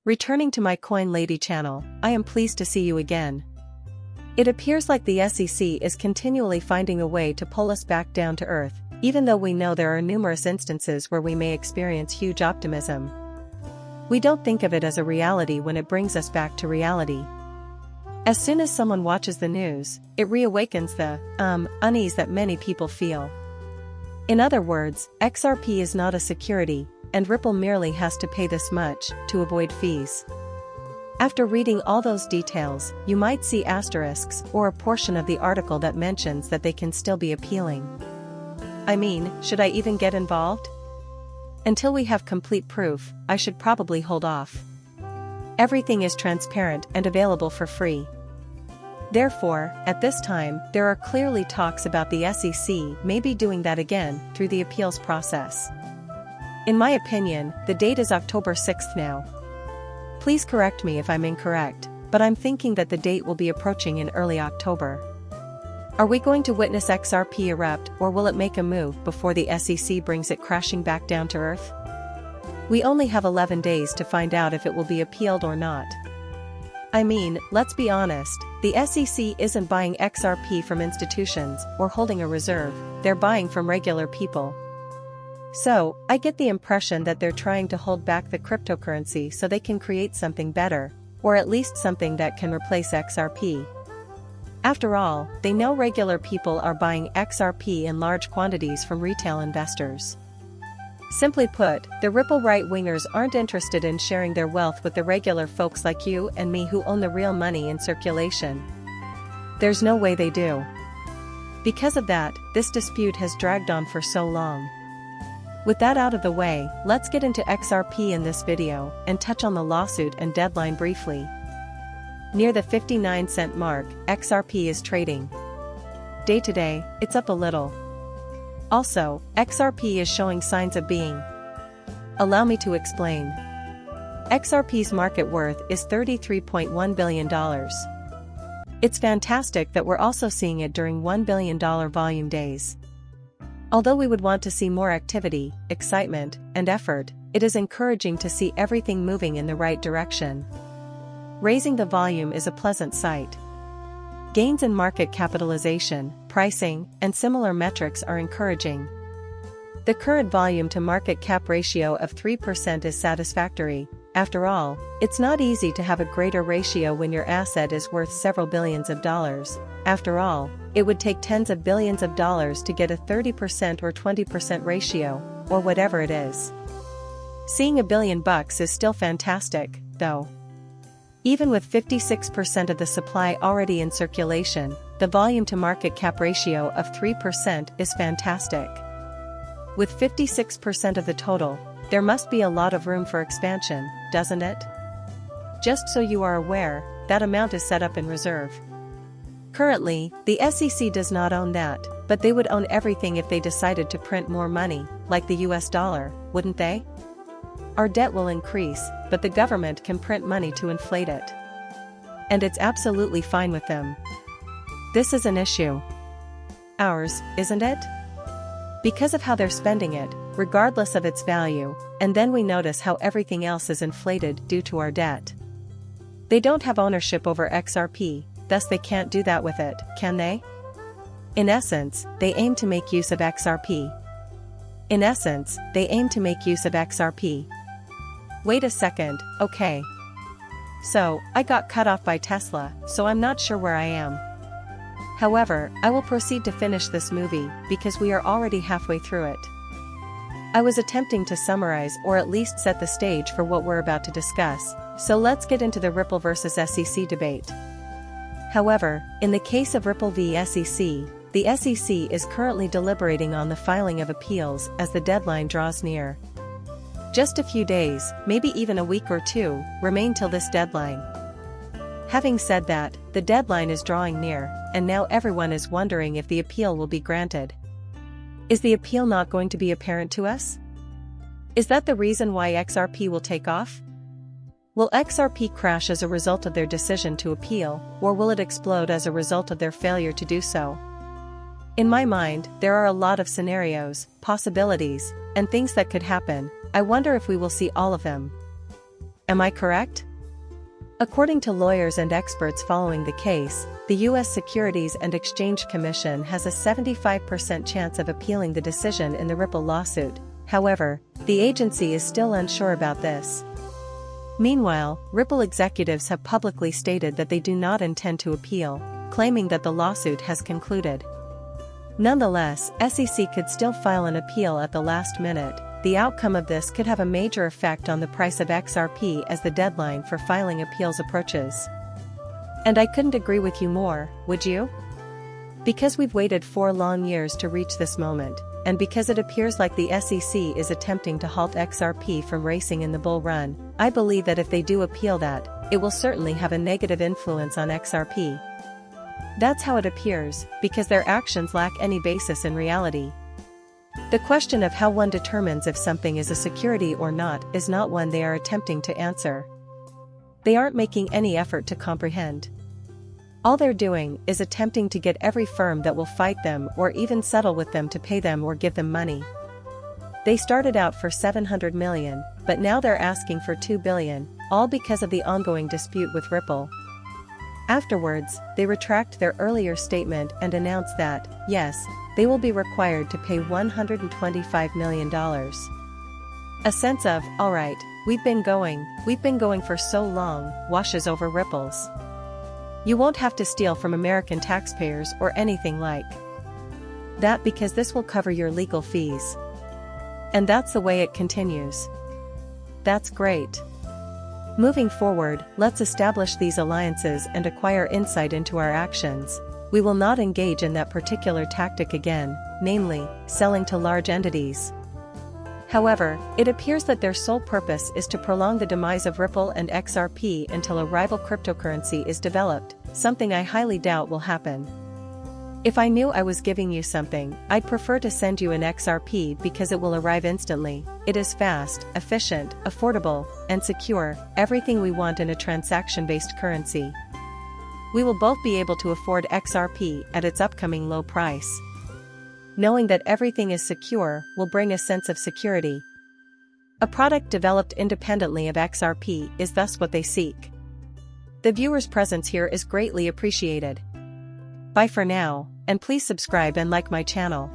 Returning to my Coin Lady channel, I am pleased to see you again. It appears like the SEC is continually finding a way to pull us back down to earth, even though we know there are numerous instances where we may experience huge optimism. We don't think of it as a reality when it brings us back to reality. As soon as someone watches the news, it reawakens the unease that many people feel. In other words, XRP is not a security, and Ripple merely has to pay this much to avoid fees. After reading all those details, you might see asterisks or a portion of the article that mentions that they can still be appealing. I mean, should I even get involved? Until we have complete proof, I should probably hold off. Everything is transparent and available for free. Therefore, at this time, there are clearly talks about the SEC maybe doing that again through the appeals process. In my opinion, the date is October 6th now. Please correct me if I'm incorrect, but I'm thinking that the date will be approaching in early October. Are we going to witness XRP erupt, or will it make a move before the SEC brings it crashing back down to earth? We only have 11 days to find out if it will be appealed or not. I mean, let's be honest, the SEC isn't buying XRP from institutions or holding a reserve, they're buying from regular people. So, I get the impression that they're trying to hold back the cryptocurrency so they can create something better, or at least something that can replace XRP. After all, they know regular people are buying XRP in large quantities from retail investors. Simply put, the Ripple right-wingers aren't interested in sharing their wealth with the regular folks like you and me who own the real money in circulation. There's no way they do. Because of that, this dispute has dragged on for so long. With that out of the way, let's get into XRP in this video and touch on the lawsuit and deadline briefly. Near the 59-cent mark, XRP is trading. Day to day, it's up a little. Also, XRP is showing signs of being. Allow me to explain. XRP's market worth is $33.1 billion. It's fantastic that we're also seeing it during $1 billion volume days. Although we would want to see more activity, excitement, and effort, it is encouraging to see everything moving in the right direction. Raising the volume is a pleasant sight. Gains in market capitalization, pricing, and similar metrics are encouraging. The current volume to market cap ratio of 3% is satisfactory. After all, it's not easy to have a greater ratio when your asset is worth several billions of dollars. After all, it would take tens of billions of dollars to get a 30% or 20% ratio, or whatever it is. Seeing $1 billion is still fantastic, though. Even with 56% of the supply already in circulation, the volume to market cap ratio of 3% is fantastic. With 56% of the total, there must be a lot of room for expansion, doesn't it? Just so you are aware, that amount is set up in reserve. Currently, the SEC does not own that, but they would own everything if they decided to print more money, like the US dollar, wouldn't they? Our debt will increase, but the government can print money to inflate it. And it's absolutely fine with them. This is an issue. Ours, isn't it? Because of how they're spending it, regardless of its value, and then we notice how everything else is inflated due to our debt. They don't have ownership over XRP, thus they can't do that with it, can they? In essence, they aim to make use of XRP. Wait a second, okay. So, I got cut off by Tesla, so I'm not sure where I am. However, I will proceed to finish this movie, because we are already halfway through it. I was attempting to summarize or at least set the stage for what we're about to discuss, so let's get into the Ripple vs SEC debate. However, in the case of Ripple v SEC, the SEC is currently deliberating on the filing of appeals as the deadline draws near. Just a few days, maybe even a week or two, remain till this deadline. Having said that, the deadline is drawing near, and now everyone is wondering if the appeal will be granted. Is the appeal not going to be apparent to us? Is that the reason why XRP will take off? Will XRP crash as a result of their decision to appeal, or will it explode as a result of their failure to do so? In my mind, there are a lot of scenarios, possibilities, and things that could happen. I wonder if we will see all of them. Am I correct? According to lawyers and experts following the case, the U.S. Securities and Exchange Commission has a 75% chance of appealing the decision in the Ripple lawsuit. However, the agency is still unsure about this. Meanwhile, Ripple executives have publicly stated that they do not intend to appeal, claiming that the lawsuit has concluded. Nonetheless, SEC could still file an appeal at the last minute. The outcome of this could have a major effect on the price of XRP as the deadline for filing appeals approaches. And I couldn't agree with you more, would you? Because we've waited 4 long years to reach this moment, and because it appears like the SEC is attempting to halt XRP from racing in the bull run, I believe that if they do appeal that, it will certainly have a negative influence on XRP. That's how it appears, because their actions lack any basis in reality. The question of how one determines if something is a security or not is not one they are attempting to answer. They aren't making any effort to comprehend. All they're doing is attempting to get every firm that will fight them or even settle with them to pay them or give them money. They started out for $700 million, but now they're asking for $2 billion, all because of the ongoing dispute with Ripple. Afterwards, they retract their earlier statement and announce that, yes, they will be required to pay $125 million. A sense of, alright, we've been going for so long, washes over Ripple's. You won't have to steal from American taxpayers or anything like that because this will cover your legal fees. And that's the way it continues. That's great. Moving forward, let's establish these alliances and acquire insight into our actions. We will not engage in that particular tactic again, namely, selling to large entities. However, it appears that their sole purpose is to prolong the demise of Ripple and XRP until a rival cryptocurrency is developed, something I highly doubt will happen. If I knew I was giving you something, I'd prefer to send you an XRP because it will arrive instantly. It is fast, efficient, affordable, and secure, everything we want in a transaction-based currency. We will both be able to afford XRP at its upcoming low price. Knowing that everything is secure will bring a sense of security. A product developed independently of XRP is thus what they seek. The viewer's presence here is greatly appreciated. Bye for now, and please subscribe and like my channel.